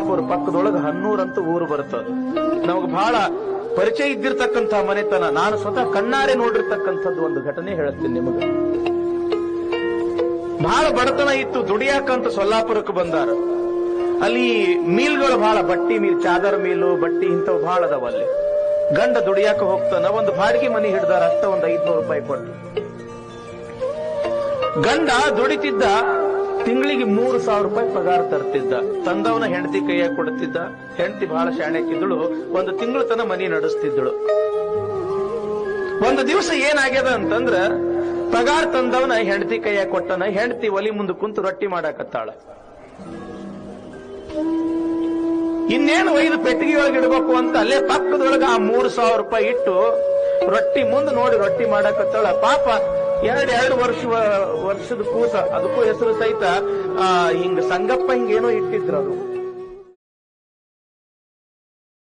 ಸೊಲ್ಲಾಪುರ ಪಕ್ಕದೊಳಗೆ ಹನ್ನೂರ್ ಅಂತ ಊರು ಬರ್ತದ. ನಮಗ್ ಬಹಳ ಪರಿಚಯ ಇದ್ದಿರ್ತಕ್ಕಂಥ ಮನೆತನ. ನಾನು ಸ್ವತಃ ಕಣ್ಣಾರೆ ನೋಡಿರ್ತಕ್ಕಂಥದ್ದು ಒಂದು ಘಟನೆ ಹೇಳ್ತೀನಿ ನಿಮಗೆ. ಬಹಳ ಬಡತನ ಇತ್ತು, ದುಡಿಯಾಕಂತ ಸೊಲ್ಲಾಪುರಕ್ಕೆ ಬಂದಾರ. ಅಲ್ಲಿ ಮೀಲ್ಗಳು ಬಹಳ, ಬಟ್ಟಿ ಮೀಲ್, ಚಾದರ್ ಮೀಲು, ಬಟ್ಟಿ ಇಂಥವು ಬಹಳ ಅದಾವ ಅಲ್ಲಿ. ಗಂಡ ದುಡಿಯಾಕ ಹೋಗ್ತಾನ, ಒಂದು ಬಾಡಿಗೆ ಮನಿ ಹಿಡ್ದಾರ ಅಷ್ಟ, ಒಂದು 500 ರೂಪಾಯಿ ಕೊಟ್ಟು. ಗಂಡ ದುಡಿತಿದ್ದ, ತಿಂಗಳಿಗೆ 3,000 ರೂಪಾಯಿ ಪಗಾರ ತರ್ತಿದ್ದ. ತಂದವನ ಹೆಂಡತಿ ಕೈಯಾಗ ಕೊಡ್ತಿದ್ದ. ಹೆಂಡತಿ ಬಹಳ ಶಾಣೆಕಿದ್ದಳು, ಒಂದು ತಿಂಗಳ ತನ ಮನಿ ನಡೆಸ್ತಿದ್ದಳು. ಒಂದು ದಿವಸ ಏನಾಗ್ಯದ ಅಂತಂದ್ರ, ಪಗಾರ ತಂದವನ ಹೆಂಡತಿ ಕೈಯಾಗ ಕೊಟ್ಟನ. ಹೆಂಡತಿ ಒಲಿ ಮುಂದೆ ಕುಂತು ರೊಟ್ಟಿ ಮಾಡಾಕತ್ತಾಳ. ಇನ್ನೇನು ಒಯ್ದು ಪೆಟ್ಟಿಗೆ ಒಳಗೆ ಇಡಬೇಕು ಅಂತ ಅಲ್ಲೇ ಪಕ್ಕದೊಳಗ ಆ 3,000 ರೂಪಾಯಿ ಇಟ್ಟು ರೊಟ್ಟಿ ಮುಂದೆ ನೋಡಿ ರೊಟ್ಟಿ ಮಾಡಾಕತ್ತಾಳ. ಪಾಪ ಎರಡು ವರ್ಷದ ಕೂಸ, ಅದಕ್ಕೂ ಹೆಸರು ಸಹಿತ ಹಿಂಗ ಸಂಗಪ್ಪ ಹಿಂಗೇನೋ ಇಟ್ಟಿದ್ರು. ಅದು